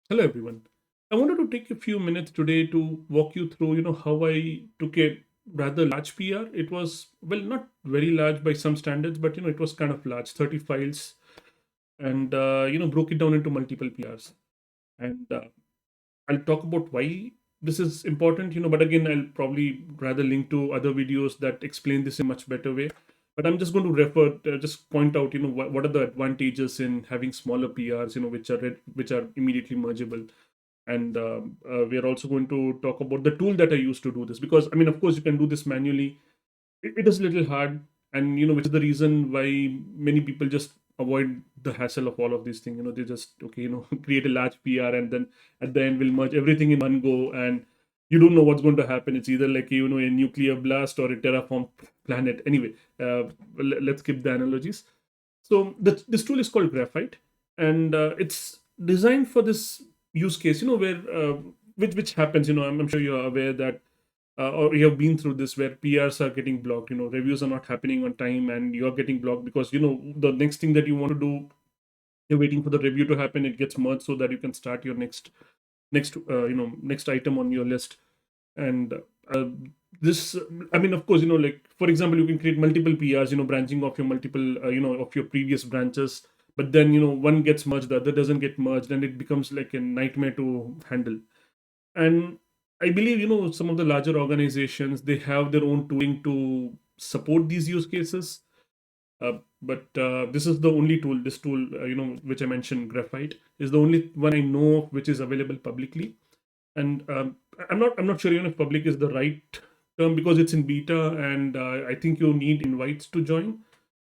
Hello everyone. I wanted to take a few minutes today to walk you through, how I took a rather large PR. It was, well, not very large by some standards, but it was kind of large, 30 files, and broke it down into multiple PRs. And I'll talk about why this is important, but again, I'll probably rather link to other videos that explain this in a much better way. But I'm just going to just point out, what are the advantages in having smaller PRs, which are immediately mergeable. And we are also going to talk about the tool that I use to do this, because I mean, of course, you can do this manually. It is a little hard, and which is the reason why many people just avoid the hassle of all of these things. They just, okay, create a large PR, and then at the end we'll merge everything in one go, and you don't know what's going to happen. It's either like, a nuclear blast or a terraform planet. Anyway, let's skip the analogies. So this tool is called Graphite, and it's designed for this use case, where which happens. I'm sure you're aware that, or you have been through this, where PRs are getting blocked. Reviews are not happening on time, and you're getting blocked because the next thing that you want to do, you're waiting for the review to happen. It gets merged so that you can start your next item on your list. And uh, this, I mean, of course, like for example, you can create multiple PRs, branching off your multiple, of your previous branches. But then one gets merged, the other doesn't get merged, and it becomes like a nightmare to handle. And I believe, some of the larger organizations, they have their own tooling to support these use cases. But this is the only tool. This tool, which I mentioned, Graphite, is the only one I know of which is available publicly. And I'm not sure even if public is the right term, because it's in beta, and I think you need invites to join.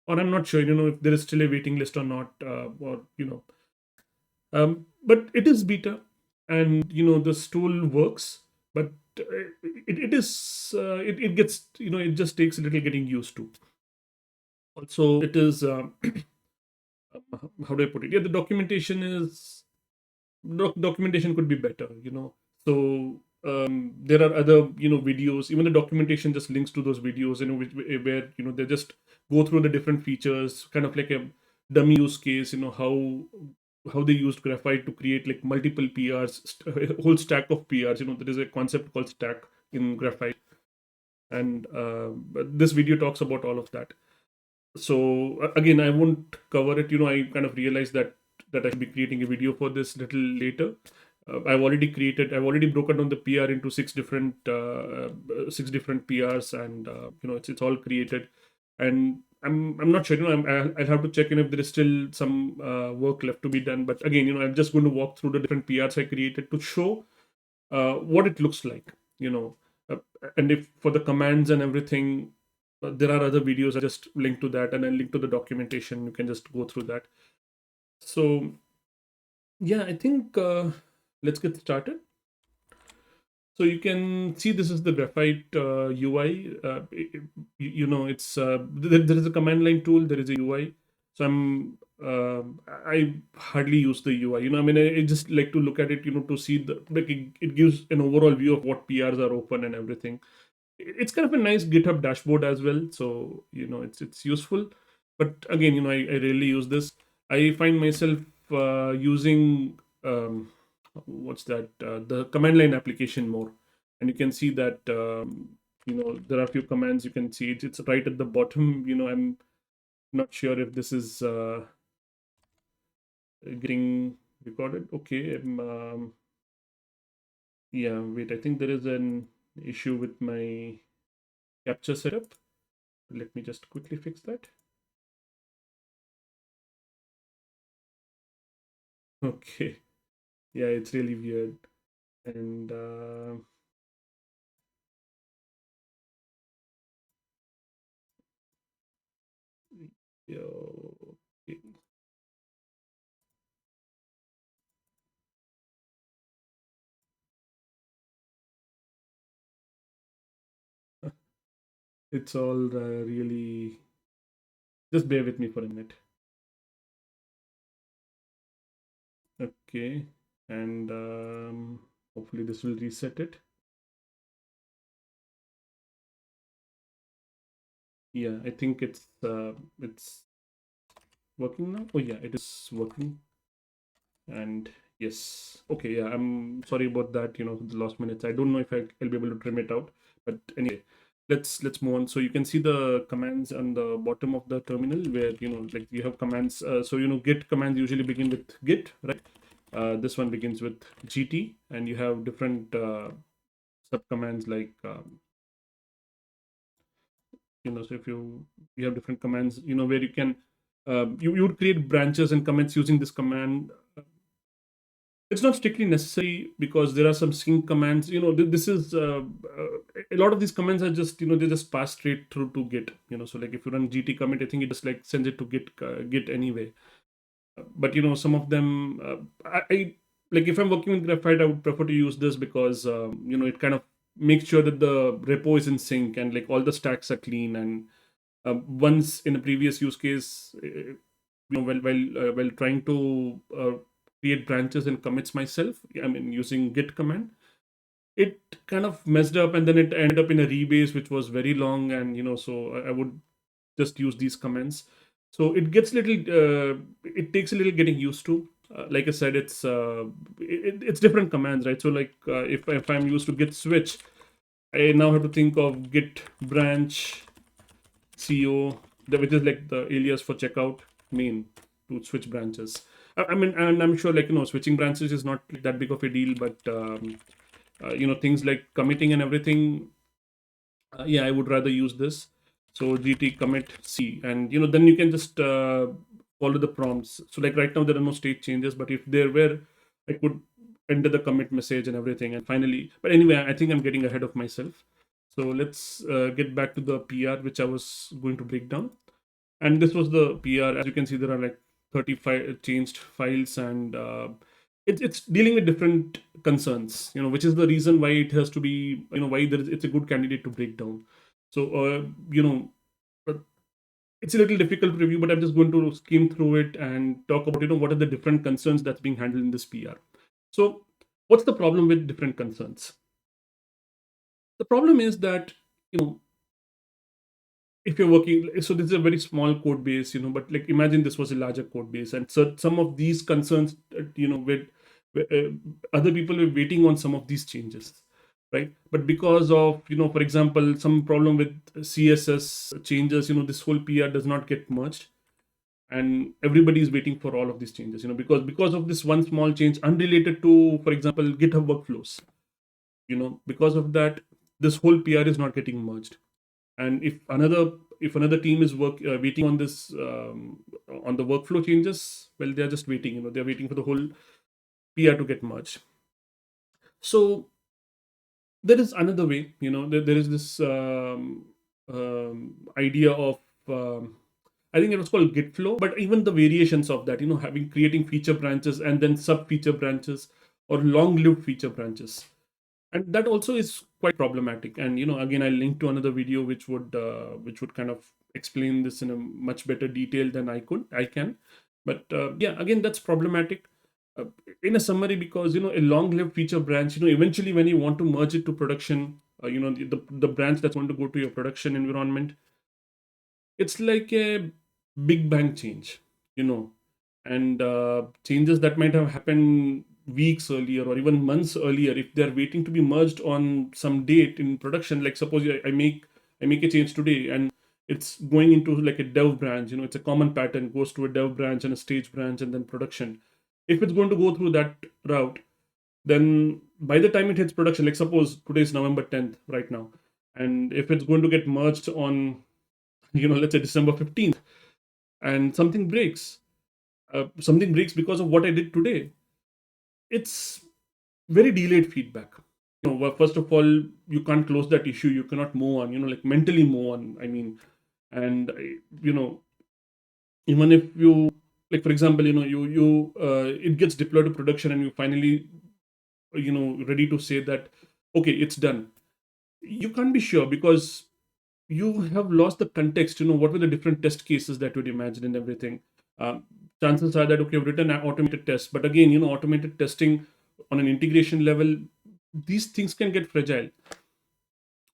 Or I'm not sure, if there is still a waiting list or not, or but it is beta, and this tool works. But it is it gets, it just takes a little getting used to. Also, it is how do I put it? Yeah, the documentation is documentation could be better. So there are other, videos. Even the documentation just links to those videos, where they just go through the different features, kind of like a dummy use case. How they used Graphite to create like multiple PRs, a whole stack of PRs. There is a concept called stack in Graphite, and but this video talks about all of that. So again, I won't cover it. I kind of realized that I should be creating a video for this little later. I've already broken down the PR into six different PRs, and it's all created. And I'm not sure. I'll have to check in if there is still some work left to be done. But again, I'm just going to walk through the different PRs I created to show what it looks like. You know, uh, and if for the commands and everything, there are other videos. I just link to that, and I link to the documentation. You can just go through that. So yeah, I think let's get started. So you can see this is the Graphite UI. It's there is a command line tool. There is a UI. So I hardly use the UI. I mean, I just like to look at it. To see the, like, it gives an overall view of what PRs are open and everything. It's kind of a nice GitHub dashboard as well. So it's useful. But again, I rarely use this. I find myself using what's that, the command line application more. And you can see that there are a few commands. You can see it's right at the bottom. I'm not sure if this is getting recorded. Okay. Yeah, wait, I think there is an issue with my capture setup. Let me just quickly fix that. Okay. Yeah, it's really weird. And yeah, okay. It's all really. Just bear with me for a minute. Okay. And hopefully this will reset it. Yeah, I think it's working now. Oh yeah, it is working. And Yes. Okay. Yeah. I'm sorry about that. The last minutes. I don't know if I'll be able to trim it out. But anyway, let's move on. So you can see the commands on the bottom of the terminal where like you have commands. So git commands usually begin with git, right? This one begins with gt, and you have different sub commands like so if you have different commands where you can you would create branches and comments using this command. It's not strictly necessary because there are some sync commands. This is a lot of these commands are just they just pass straight through to git. So like if you run gt commit, I think it just like sends it to git anyway. But some of them I like if I'm working with Graphite, I would prefer to use this because it kind of makes sure that the repo is in sync and like all the stacks are clean. And once in a previous use case, while trying to create branches and commits myself, I mean using git command, it kind of messed up, and then it ended up in a rebase which was very long. And so I would just use these commands. So it gets little it takes a little getting used to. Like I said, it's different commands, right? So like if I'm used to git switch, I now have to think of git branch co, which is like the alias for checkout main, to switch branches. I mean, and I'm sure like switching branches is not that big of a deal, but things like committing and everything, yeah, I would rather use this. So gt commit c, and then you can just follow the prompts. So like right now there are no state changes, but if there were, I could enter the commit message and everything. And finally, but anyway, I think I'm getting ahead of myself. So let's get back to the PR which I was going to break down. And this was the PR. As you can see, there are like 35 changed files, and it's dealing with different concerns, which is the reason why it has to be, why it's a good candidate to break down. So uh, it's a little difficult to review, but I'm just going to skim through it and talk about what are the different concerns that's being handled in this PR. So what's the problem with different concerns? The problem is that you know if you're working, so this is a very small code base, but like imagine this was a larger code base, and so some of these concerns with other people were waiting on some of these changes, right? But because of for example some problem with css changes, this whole PR does not get merged, and everybody is waiting for all of these changes, because of this one small change unrelated to, for example, GitHub workflows. Because of that, this whole PR is not getting merged. And if another team is waiting on this, on the workflow changes, well, they're just waiting, they're waiting for the whole PR to get merged. So there is another way, there is this idea of I think it was called git flow, but even the variations of that, having creating feature branches and then sub feature branches or long lived feature branches, and that also is quite problematic. And again, I'll link to another video which would kind of explain this in a much better detail than I can. But yeah, again, that's problematic. uh, in a summary, because a long lived feature branch, eventually when you want to merge it to production, the branch that's going to go to your production environment, it's like a big bang change, you know and changes that might have happened weeks earlier or even months earlier, if they're waiting to be merged on some date in production. Like suppose I make a change today, and it's going into like a dev branch. It's a common pattern, goes to a dev branch and a stage branch and then production. If it's going to go through that route, then by the time it hits production, like suppose today is November 10th right now, and if it's going to get merged on, let's say December 15th, and something breaks because of what I did today, it's very delayed feedback. Well, first of all, you can't close that issue, you cannot move on, like mentally move on, I mean. And even if you, like for example, it gets deployed to production, and you finally ready to say that okay, it's done, you can't be sure because you have lost the context. What were the different test cases that you'd imagine and everything. um, Chances are that okay, I've written an automated test, but again, automated testing on an integration level, these things can get fragile.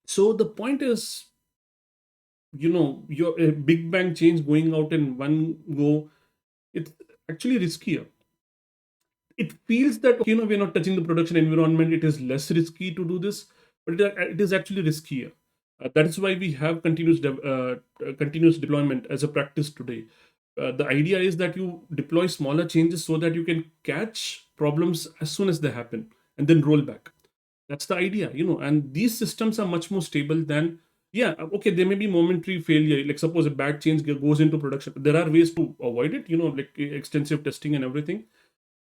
So the point is, your a big bang change going out in one go, it's actually riskier. it feels that, okay, we're not touching the production environment, it is less risky to do this, but it is actually riskier. That is why we have continuous deployment as a practice today. The idea is that you deploy smaller changes so that you can catch problems as soon as they happen and then roll back. That's the idea, and these systems are much more stable than, yeah, okay, there may be momentary failure. Like suppose a bad change goes into production. There are ways to avoid it, like extensive testing and everything.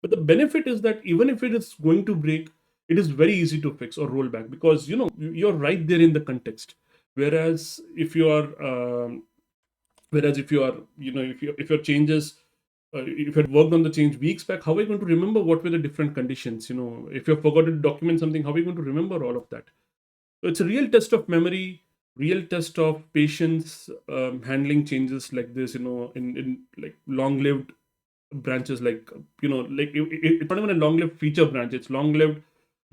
But the benefit is that even if it is going to break, it is very easy to fix or roll back because you're right there in the context. Whereas if you are, if your changes, if you had worked on the change weeks back, how are you going to remember what were the different conditions? If you forgot to document something, how are you going to remember all of that? So it's a real test of memory, real test of patience, handling changes like this, in like long-lived branches, like it's not even a long-lived feature branch, it's long-lived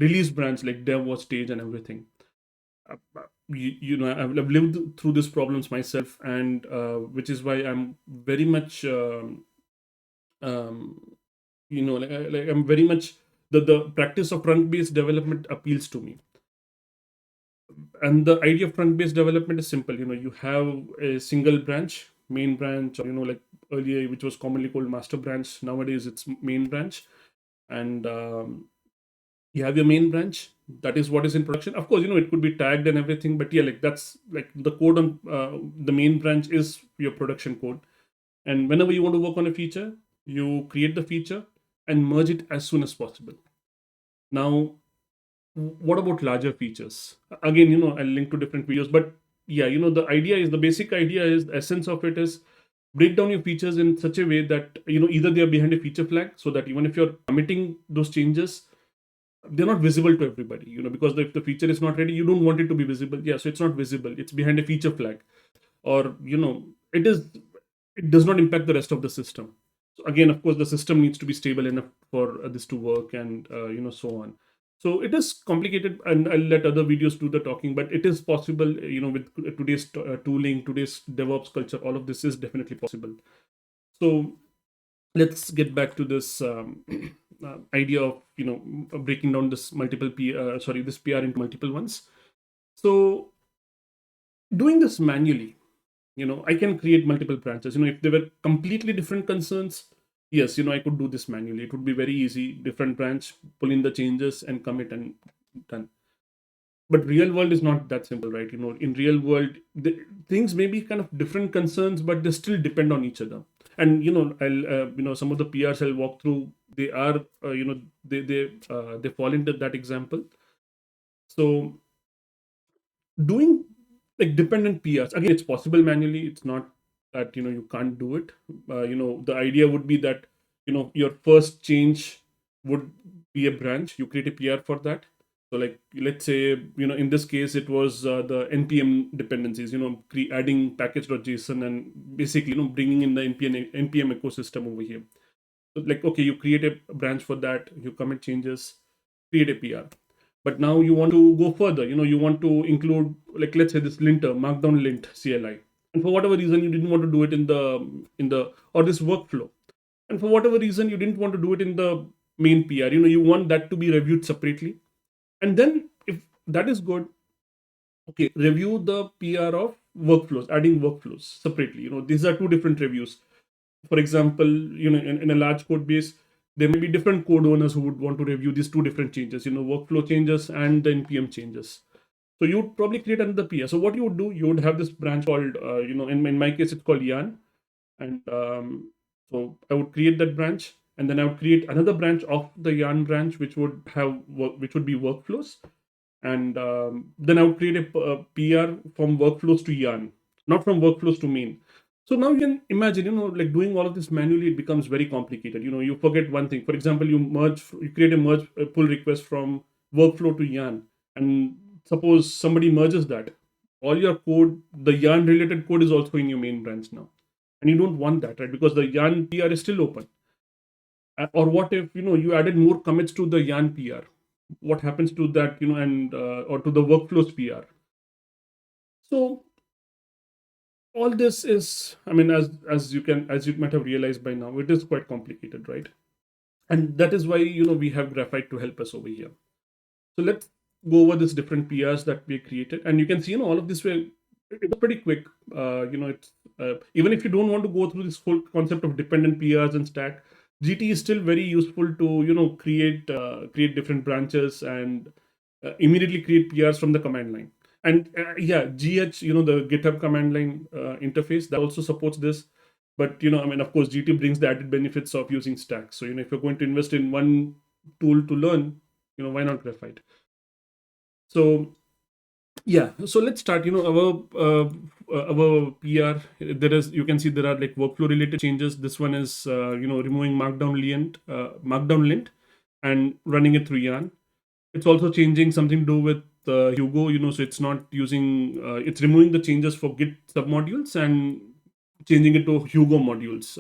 release branch like dev or stage and everything. I've lived through these problems myself, and which is why I'm very much um, I'm very much, the practice of trunk based development appeals to me. And the idea of trunk based development is simple. You have a single branch, main branch, or like earlier, which was commonly called master branch. Nowadays it's main branch. And you have your main branch, that is what is in production. Of course, it could be tagged and everything, but yeah, like that's like the code on the main branch is your production code. And whenever you want to work on a feature, you create the feature and merge it as soon as possible. Now, what about larger features? Again, I'll link to different videos, but yeah, the idea is, the basic idea is, the essence of it is, break down your features in such a way that either they are behind a feature flag, so that even if you're committing those changes, they're not visible to everybody, because if the feature is not ready, you don't want it to be visible. Yeah, so it's not visible, it's behind a feature flag. Or it does not impact the rest of the system. So again, of course, the system needs to be stable enough for this to work, and so on. So it is complicated, and I'll let other videos do the talking, but it is possible, with today's tooling, today's DevOps culture, all of this is definitely possible. So let's get back to this idea of breaking down this this PR into multiple ones. So doing this manually, I can create multiple branches. If there were completely different concerns, yes, I could do this manually. It would be very easy. Different branch, pull in the changes and commit, and done. But real world is not that simple, right? In real world, things may be kind of different concerns, but they still depend on each other. And I'll some of the PRs I'll walk through, they are they fall into that example. So doing like dependent PRs, again, it's possible manually. It's not that you can't do it. The idea would be that your first change would be a branch. You create a PR for that. So like, let's say, in this case it was the npm dependencies, adding package.json, and basically bringing in the npm ecosystem over here. So like, okay, you create a branch for that, you commit changes, create a PR. But now you want to go further. You want to include, like, let's say, this linter, markdown lint CLI. And for whatever reason, you didn't want to do it in the or this workflow. And for whatever reason, you didn't want to do it in the main PR. You want that to be reviewed separately. And then if that is good, okay, review the PR of workflows, adding workflows separately. These are two different reviews. For example, in a large code base, there may be different code owners who would want to review these two different changes, workflow changes and the npm changes. So you would probably create another PR. So what you would do, you would have this branch called, in my case, it's called yarn. And so I would create that branch, and then I would create another branch of the yarn branch, which would which would be workflows. And then I would create a PR from workflows to yarn, not from workflows to main. So now you can imagine, like doing all of this manually, it becomes very complicated. You forget one thing. For example, you create a pull request from workflow to yarn, and suppose somebody merges that, all your code, the yarn related code, is also in your main branch now, and you don't want that, right? Because the yarn PR is still open. Or what if you added more commits to the yarn PR? What happens to that, and or to the workflows PR? So all this is, I mean, as you might have realized by now, it is quite complicated, right? And that is why, we have Graphite to help us over here. So let's go over this different PRs that we created, and you can see, all of this were, it was pretty quick. It's even if you don't want to go through this whole concept of dependent PRs and stack, GT is still very useful to, create different branches and immediately create PRs from the command line. And yeah, GH, the GitHub command line interface that also supports this. But of course, GT brings the added benefits of using stacks. So if you're going to invest in one tool to learn, why not Graphite? So yeah, so let's start. Our PR. There is, you can see there are like workflow related changes. This one is removing markdown lint and running it through yarn. It's also changing something to do with Hugo. So it's not using. It's removing the changes for Git submodules and changing it to Hugo modules.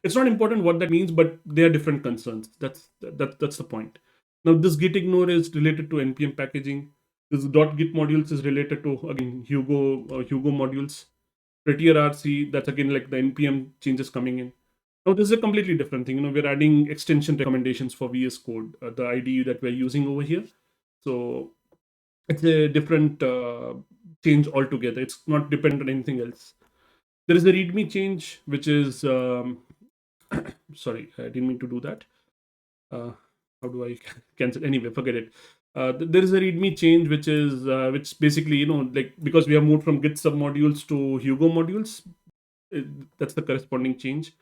It's not important what that means, but they are different concerns. That's the point. Now this git ignore is related to npm packaging. This .git modules is related to, again, Hugo modules. Prettier RC, that's again like the npm changes coming in. Now this is a completely different thing. We're adding extension recommendations for VS Code, the IDE that we're using over here. So it's a different change altogether. It's not dependent on anything else. There is a README change, which is sorry, I didn't mean to do that. How do I cancel? Anyway, forget it. There is a README change, which basically, like, because we have moved from Git submodules to Hugo modules, that's the corresponding change.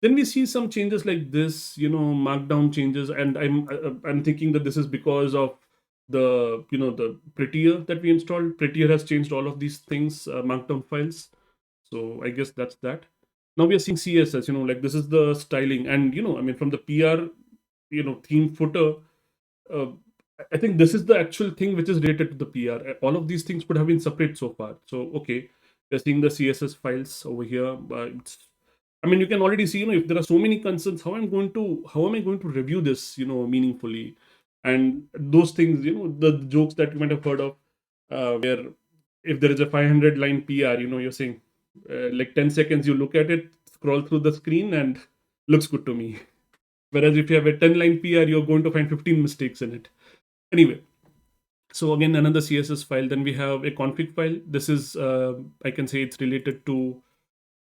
Then we see some changes like this, markdown changes, and I'm thinking that this is because of the Prettier that we installed. Prettier has changed all of these things, markdown files. So I guess that's that. Now we are seeing CSS, like this is the styling, and from the PR, theme footer. Uh, I think this is the actual thing which is related to the PR. All of these things could have been separate so far. So okay, we're seeing the CSS files over here. You can already see, if there are so many concerns, how am I going to review this, meaningfully? And those things, the jokes that you might have heard of, where if there is a 500 line PR, you're saying, like 10 seconds, you look at it, scroll through the screen, and looks good to me. Whereas if you have a 10 line PR, you're going to find 15 mistakes in it. Anyway, so again, another CSS file. Then we have a config file. This is, I can say it's related to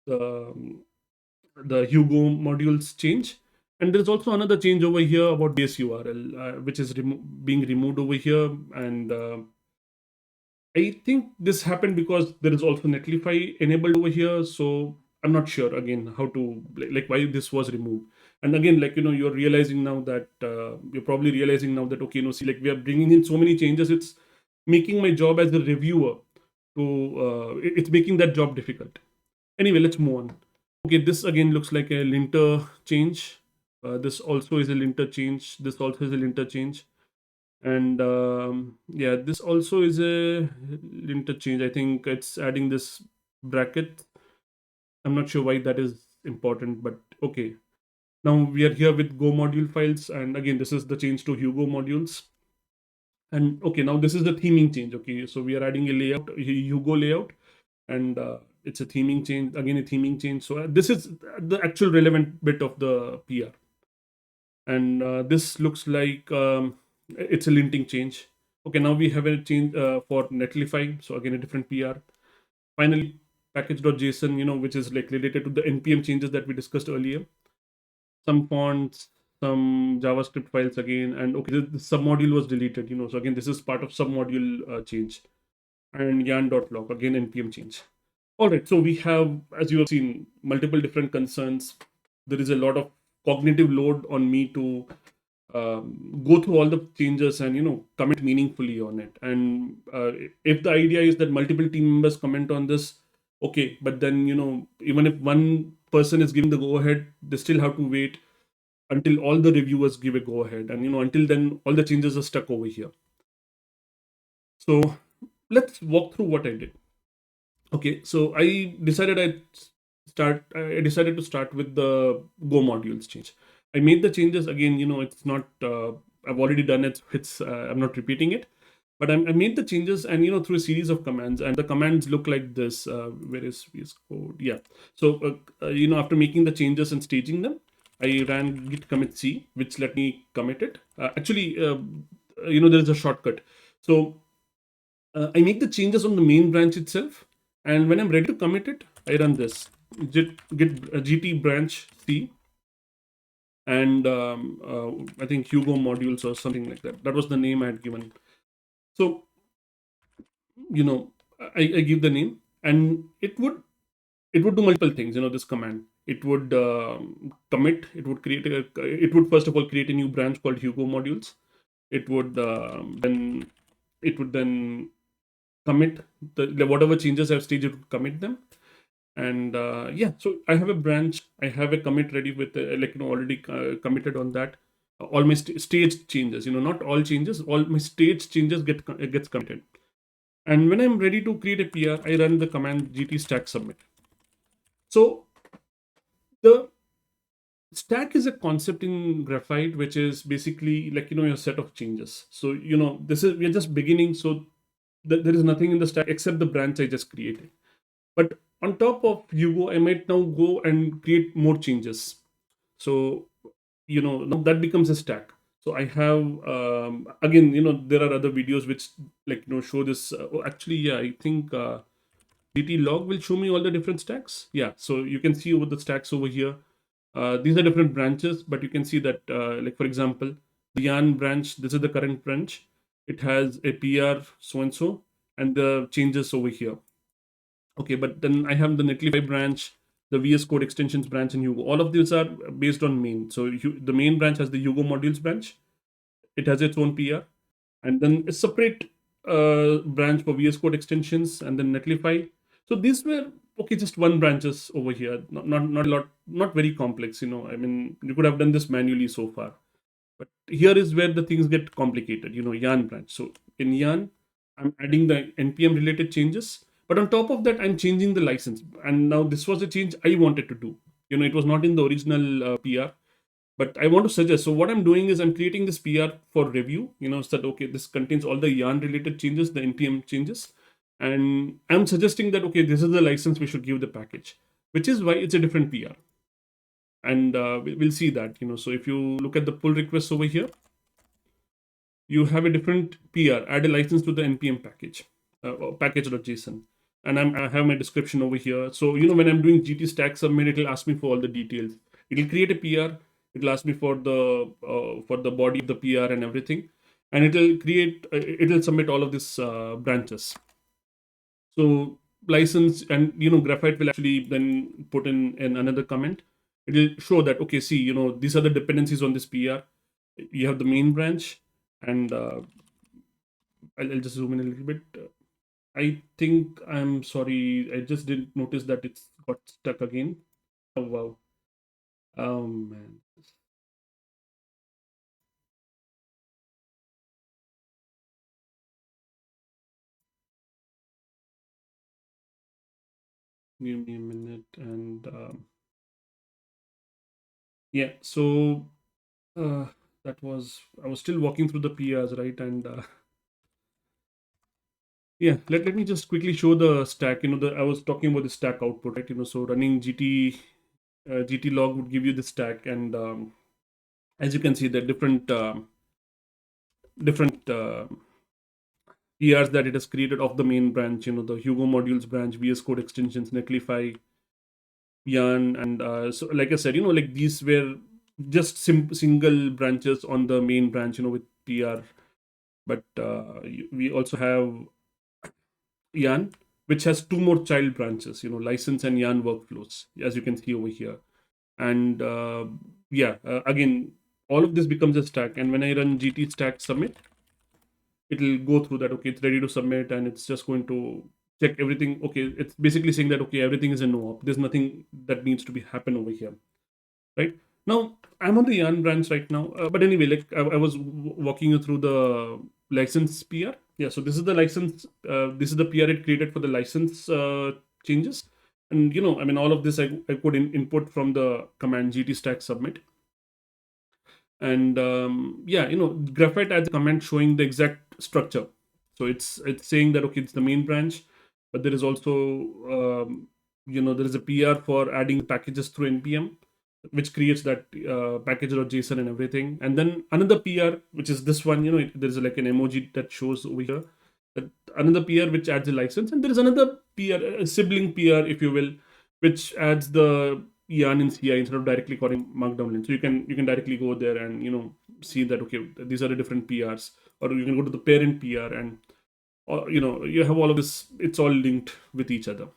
the Hugo modules change. And there's also another change over here about base URL, which is being removed over here. And I think this happened because there is also Netlify enabled over here. So I'm not sure again how to, like why this was removed. And again, like, you're realizing now that you're probably realizing now that, okay, see, like we are bringing in so many changes. It's making my job as a reviewer it's making that job difficult. Anyway, let's move on. Okay, this again looks like a linter change. This also is a linter change. This also is a linter change. And yeah, this also is a linter change. I think it's adding this bracket. I'm not sure why that is important, but okay. Now we are here with Go module files, and again, this is the change to Hugo modules. And okay, now this is the theming change. Okay, so we are adding a layout, a Hugo layout, and it's a theming change, again a theming change. So this is the actual relevant bit of the PR. And this looks like it's a linting change. Okay, now we have a change for Netlify. So again, a different PR. Finally, package.json, which is like related to the npm changes that we discussed earlier. Some fonts, some JavaScript files again, and okay, the submodule was deleted. So again, this is part of submodule change. And yarn.log, again npm change. All right, so we have, as you have seen, multiple different concerns. There is a lot of cognitive load on me to go through all the changes and comment meaningfully on it. And if the idea is that multiple team members comment on this, okay, but then even if one person is giving the go ahead, they still have to wait until all the reviewers give a go ahead, and until then all the changes are stuck over here. So let's walk through what I did. Okay, so I decided to start with the Go modules change. I made the changes again. It's not. I've already done it. I'm not repeating it, but I made the changes and through a series of commands. And the commands look like this. Where is VS Code? Yeah. So after making the changes and staging them, I ran git commit C, which let me commit it. Actually, there is a shortcut. So I make the changes on the main branch itself, and when I'm ready to commit it, I run this git gt branch C, and I think Hugo modules or something like that. That was the name I had given. So you know, I give the name, and it would do multiple things. This command. It would commit. It would create a. It would first of all create a new branch called Hugo modules. It would then it would then commit the whatever changes I've staged. It would commit them, and yeah. So I have a branch. I have a commit ready with already committed on that. All my staged changes. Not all changes. All my staged changes gets committed. And when I'm ready to create a PR, I run the command gt stack submit. So the stack is a concept in Graphite, which is basically like your set of changes. So this is we're just beginning. So there is nothing in the stack except the branch I just created. But on top of Hugo, I might now go and create more changes. So now that becomes a stack. So I have again, there are other videos which show this. Actually, yeah, I think dt log will show me all the different stacks. Yeah, so you can see over the stacks over here. These are different branches, but you can see that, like for example, the yarn branch, this is the current branch. It has a PR so and so, and the changes over here. Okay, but then I have the Netlify branch, the VS Code extensions branch, and Hugo. All of these are based on main. So the main branch has the Hugo modules branch. It has its own PR, and then a separate branch for VS Code extensions, and then Netlify. So these were okay, just one branches over here, not a lot, not very complex. I mean, you could have done this manually so far, but here is where the things get complicated. Yarn branch. So in Yarn, I'm adding the npm related changes, but on top of that, I'm changing the license. And now this was a change I wanted to do. It was not in the original PR, but I want to suggest. So what I'm doing is I'm creating this PR for review. So that okay, this contains all the yarn related changes, the npm changes, and I'm suggesting that okay, this is the license we should give the package, which is why it's a different PR. And we'll see that. So if you look at the pull requests over here, you have a different PR. Add a license to the npm package, package.json. And I have my description over here. So when I'm doing gt stack submit, it'll ask me for all the details. It'll create a PR. It'll ask me for the body of the PR and everything, and it'll submit all of these branches. So license, and Graphite will actually then put in another comment. It'll show that okay, see, these are the dependencies on this PR. You have the main branch, and I'll just zoom in a little bit. I think I'm sorry. I just didn't notice that it's got stuck again. Oh wow. Oh man. Give me a minute, and yeah. So uh, that was I was still walking through the PRs, right? And yeah, let me just quickly show the stack. I was talking about the stack output, right? So running GT log would give you the stack, and as you can see, the different PRs that it has created of the main branch. The Hugo modules branch, VS Code extensions, Netlify, Yarn, and so like I said, like these were just single branches on the main branch, with PR. But we also have Yarn, which has two more child branches, license and Yarn workflows, as you can see over here. And yeah, again, all of this becomes a stack. And when I run GT stack submit, it'll go through that. Okay, it's ready to submit, and it's just going to check everything. Okay, it's basically saying that okay, everything is a no op. There's nothing that needs to be happen over here, right? Now I'm on the Yarn branch right now, but anyway, like I was walking you through the license PR. Yeah, so this is the license. This is the PR it created for the license changes, and I mean, all of this I could input from the command gt stack submit. And yeah, Graphite adds a comment showing the exact structure. So it's saying that okay, it's the main branch, but there is also there is a PR for adding packages through npm. which creates that package.json and everything. And then another PR, which is this one, there's like an emoji that shows over here. That another PR which adds a license, and there is another PR, a sibling PR, if you will, which adds the yarn in CI instead of directly calling Markdown lint. So you can directly go there and see that okay, these are the different PRs, or you can go to the parent PR and or you have all of this. It's all linked with each other,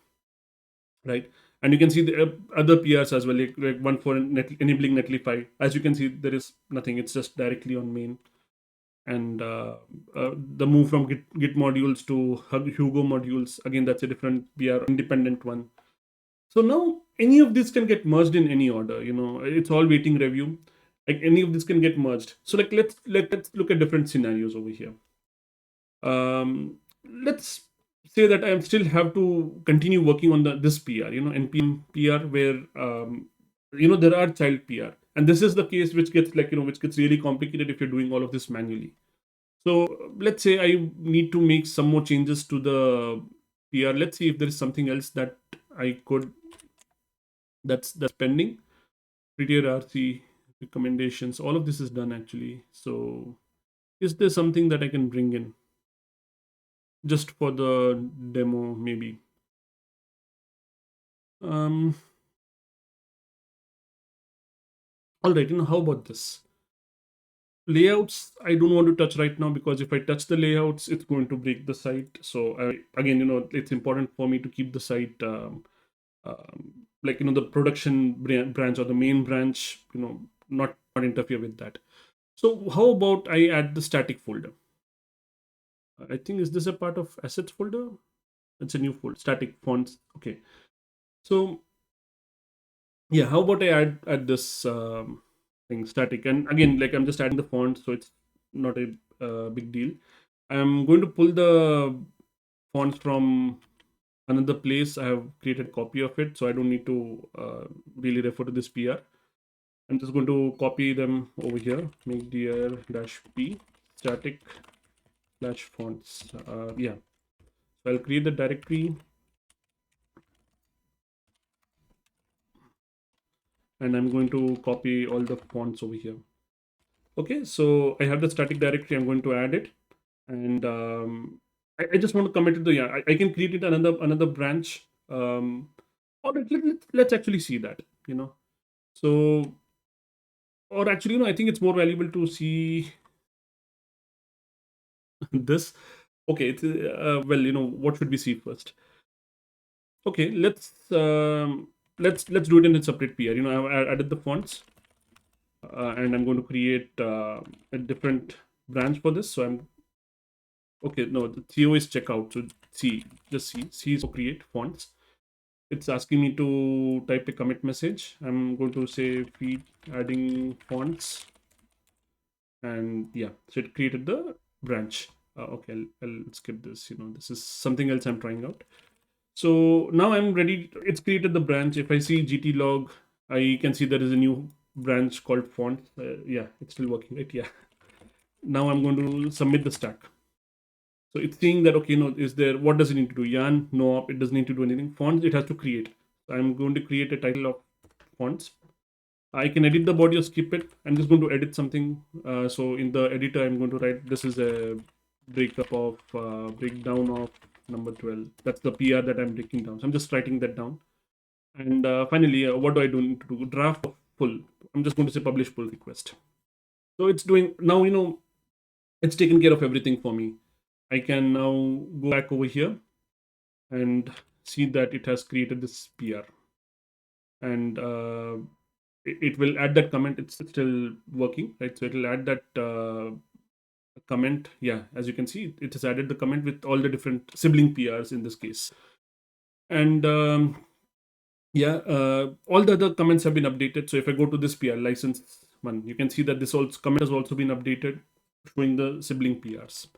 right? And you can see the other PRs as well, like one for enabling Netlify. As you can see, there is nothing. It's just directly on main. And the move from Git modules to Hugo modules, again, that's a different PR, independent one. So now any of this can get merged in any order. It's all waiting review. Like any of this can get merged. So like let's look at different scenarios over here. Let's say that I still have to continue working on this PR, npm PR, where there are child PR, and this is the case which gets which gets really complicated if you're doing all of this manually. So let's say I need to make some more changes to the PR. Let's see if there is something else that I could that's pending. Prettier RC recommendations. All of this is done actually. So is there something that I can bring in just for the demo maybe? Um, all right, how about this? Layouts, I don't want to touch right now because if I touch the layouts, it's going to break the site. So again, it's important for me to keep the site like the production branch or the main branch, not interfere with that. So how about I add the static folder? I think, is this a part of assets folder? It's a new folder, static fonts. Okay. So yeah, how about I add this thing static, and again, like I'm just adding the font, so it's not a big deal. I'm going to pull the fonts from another place. I have created a copy of it, so I don't need to really refer to this PR. I'm just going to copy them over here. Make dir -p static /fonts. Yeah, so I'll create the directory, and I'm going to copy all the fonts over here. Okay, so I have the static directory. I'm going to add it, and I just want to commit it to, yeah, I can create it another branch. All right, let's actually see that. So, or actually, I think it's more valuable to see this. Okay, it's well, what should we see first? Okay, let's do it in a separate PR. I've added the fonts, and I'm going to create a different branch for this. So I'm okay. No, the CO is checkout. So C is for create fonts. It's asking me to type a commit message. I'm going to say feed adding fonts, and yeah, so it created the branch. Okay, I'll skip this. This is something else I'm trying out. So now I'm ready. It's created the branch. If I see GT log, I can see there is a new branch called font. Yeah, it's still working, right? Yeah. Now I'm going to submit the stack. So it's saying that, okay, is there, what does it need to do? Yarn, no op, it doesn't need to do anything. Fonts, it has to create. So I'm going to create a title of fonts. I can edit the body or skip it. I'm just going to edit something. So in the editor, I'm going to write, this is a breakdown of number 12. That's the PR that I'm breaking down. So I'm just writing that down. And finally, what do I need to do? Draft pull. I'm just going to say publish pull request. So it's doing now, it's taken care of everything for me. I can now go back over here and see that it has created this PR. And it will add that comment. It's still working, right? So it will add that comment. Yeah, as you can see, it has added the comment with all the different sibling PRs in this case. And yeah, all the other comments have been updated. So if I go to this PR license one, you can see that this comment has also been updated, showing the sibling PRs.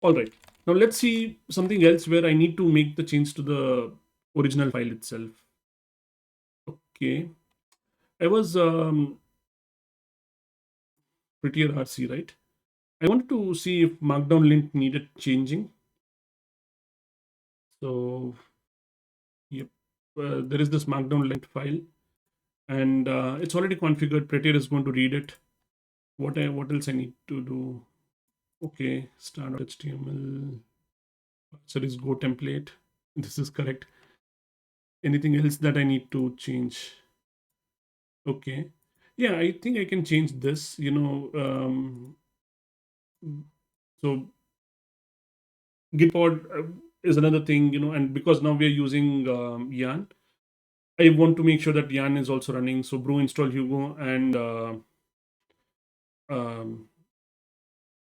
All right, now let's see something else where I need to make the change to the original file itself. Okay, I was prettier RC, right? I wanted to see if Markdown lint needed changing. So, yep, there is this Markdown lint file. and it's already configured. Prettier is going to read it. What else I need to do? Okay, start HTML. So this Go template. This is correct. Anything else that I need to change? Okay. Yeah, I think I can change this. So Gitpod is another thing, and because now we are using Yarn, I want to make sure that Yarn is also running. So brew install Hugo and um,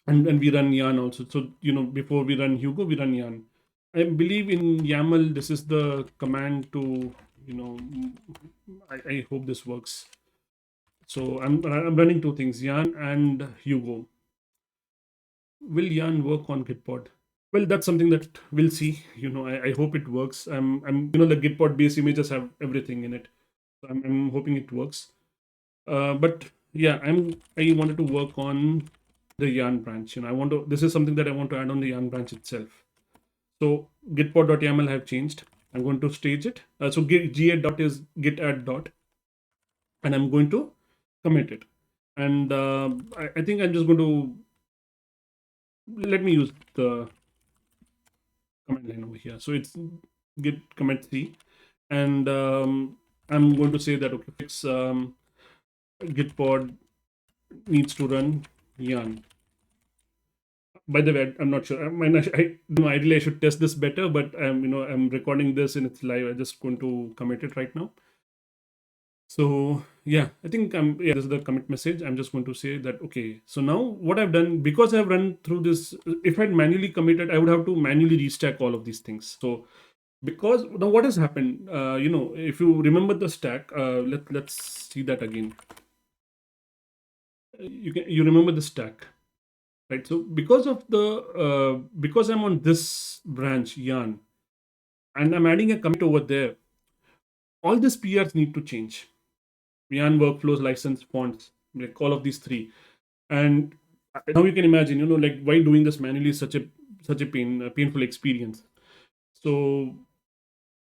and we run Yarn also. So before we run Hugo, we run Yarn. I believe in YAML, this is the command to you know. I hope this works. So I'm running two things, Yarn and Hugo. Will Yarn work on Gitpod? Well, that's something that we'll see. I hope it works. The Gitpod base images have everything in it. So I'm hoping it works. But yeah, I wanted to work on the Yarn branch. This is something that I want to add on the Yarn branch itself. So gitpod.yaml have changed. I'm going to stage it. So git dot is git add dot, and I'm going to commit it. And I think I'm just going to let me use the command line over here. So it's git commit C, and I'm going to say that okay, fix gitpod needs to run yarn. By the way, I'm not sure. Ideally I should test this better, but I'm recording this and it's live. I'm just going to commit it right now. So yeah, I think this is the commit message. I'm just going to say that okay. So now what I've done, because I've run through this, if I'd manually committed, I would have to manually restack all of these things. So because now what has happened, if you remember the stack, let's see that again. You remember the stack, right? So because I'm on this branch yarn and I'm adding a commit over there, all these PRs need to change. Yarn workflows, license, fonts, like all of these three. And now you can imagine, like why doing this manually is such a painful experience. So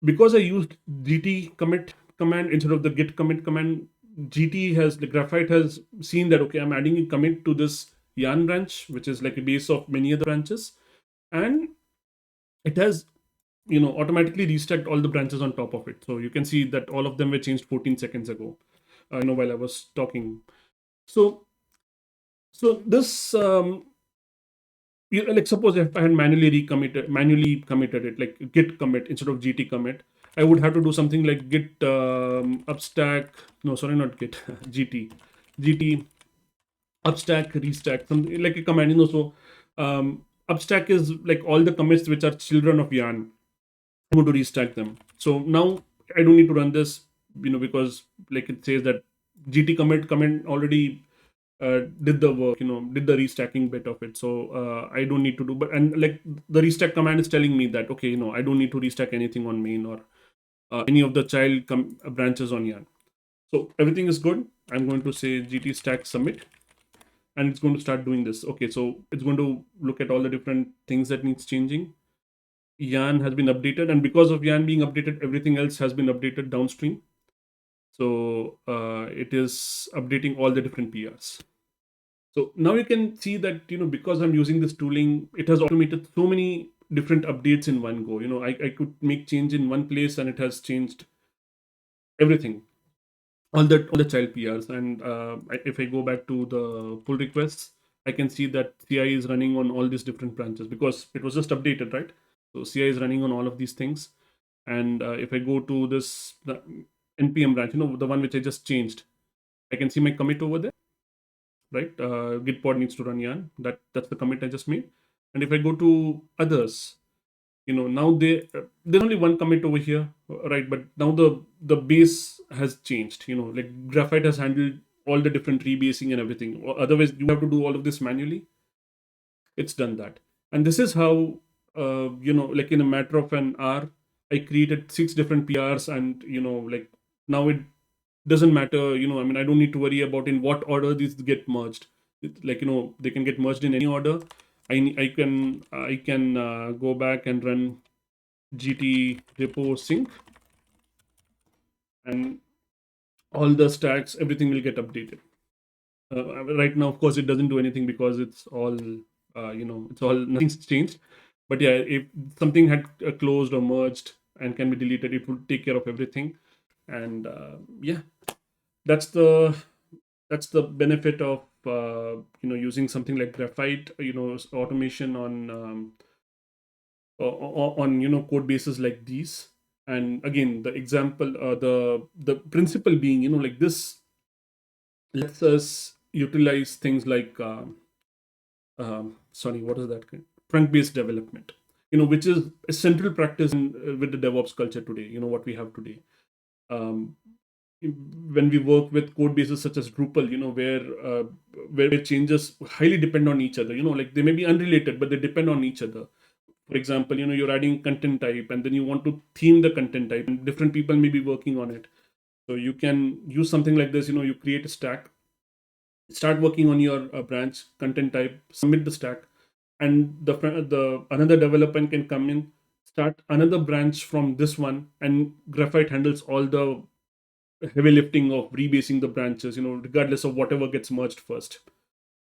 because I used GT commit command instead of the git commit command, the Graphite has seen that okay, I'm adding a commit to this yarn branch, which is like a base of many other branches, and it has automatically restacked all the branches on top of it. So you can see that all of them were changed 14 seconds ago. While I was talking. So this like suppose if I had manually committed it, like git commit instead of gt commit, I would have to do something like git upstack. No, sorry, not git gt upstack restack, something like a command. So upstack is like all the commits which are children of yarn. I'm going to restack them. So now I don't need to run this, because like it says that gt commit already did the work, did the restacking bit of it. So I don't need to do, but and like the restack command is telling me that okay, I don't need to restack anything on main or any of the child branches on yarn. So everything is good. I'm going to say gt stack submit, and it's going to start doing this. Okay, so it's going to look at all the different things that needs changing. Yarn has been updated, and because of yarn being updated, everything else has been updated downstream. So it is updating all the different PRs. So now you can see that, because I'm using this tooling, it has automated so many different updates in one go. I could make change in one place and it has changed everything, all the child PRs. And if I go back to the pull requests, I can see that CI is running on all these different branches because it was just updated, right? So CI is running on all of these things. And if I go to the NPM branch, the one which I just changed, I can see my commit over there, right? Gitpod needs to run yarn. That's the commit I just made. And if I go to others, now there's only one commit over here, right? But now the base has changed. Like Graphite has handled all the different rebasing and everything. Otherwise, you have to do all of this manually. It's done that, and this is how like in a matter of an hour, I created 6 different PRs, and like now it doesn't matter. I don't need to worry about in what order these get merged. Like they can get merged in any order. I can go back and run gt repo sync, and all the stacks, everything will get updated. Right now, of course, it doesn't do anything because it's all, it's all, nothing's changed. But yeah, if something had closed or merged and can be deleted, it would take care of everything. And yeah, that's the that's the benefit of using something like Graphite, automation on code bases like these. And again, the example, the principle being, like this lets us utilize things like sorry, what is that? Trunk based development, which is a central practice with the DevOps culture today, what we have today. um, when we work with code bases such as Drupal, where changes highly depend on each other, like they may be unrelated, but they depend on each other. For example, you're adding content type and then you want to theme the content type, and different people may be working on it. So you can use something like this. You create a stack, start working on your branch content type, submit the stack, and the another developer can come in, start another branch from this one, and Graphite handles all the heavy lifting of rebasing the branches, regardless of whatever gets merged first.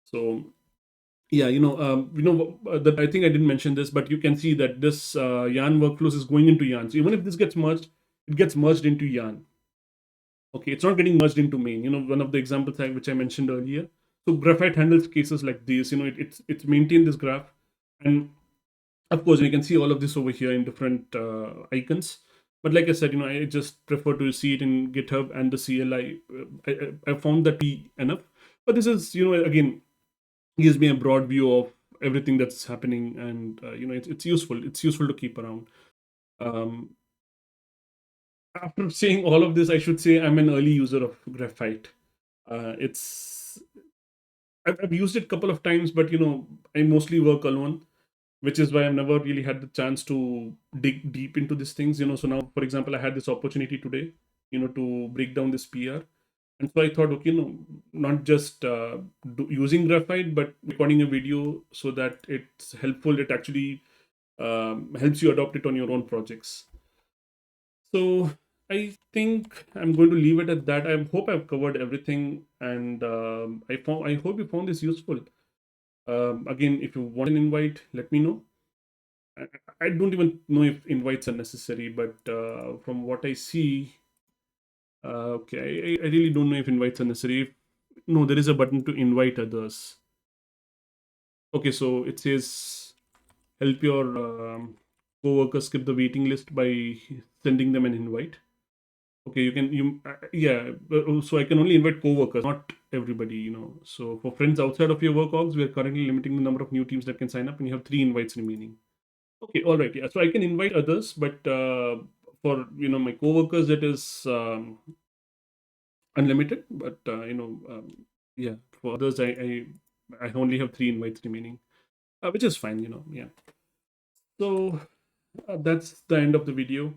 So yeah, that I think I didn't mention this, but you can see that this yarn workflows is going into yarn. So even if this gets merged, it gets merged into yarn. Okay, it's not getting merged into main. One of the examples which I mentioned earlier. So Graphite handles cases like this. It's maintained this graph, and of course you can see all of this over here in different icons. But like I said, I just prefer to see it in GitHub and the CLI. I found that be enough. But this is, again, gives me a broad view of everything that's happening, and it's useful. It's useful to keep around. Um, After saying all of this, I should say I'm an early user of Graphite. It's I've used it a couple of times, but I mostly work alone, which is why I've never really had the chance to dig deep into these things. So now, for example, I had this opportunity today, to break down this PR. And so I thought, okay, not just using Graphite, but recording a video so that it's helpful. It actually helps you adopt it on your own projects. So I think I'm going to leave it at that. I hope I've covered everything, and I hope you found this useful. Again, if you want an invite, let me know. I, I don't even know if invites are necessary, but from what I see, okay, I really don't know if invites are necessary. No, there is a button to invite others. Okay, so it says help your co-workers skip the waiting list by sending them an invite. Okay, yeah. So I can only invite co-workers, not everybody. So for friends outside of your work orgs, we are currently limiting the number of new teams that can sign up, and you have 3 invites remaining. Okay, all right, yeah. So I can invite others, but for my coworkers, it is unlimited. But yeah, for others, I only have 3 invites remaining, which is fine. Yeah. So that's the end of the video.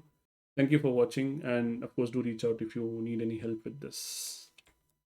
Thank you for watching, and of course, do reach out if you need any help with this.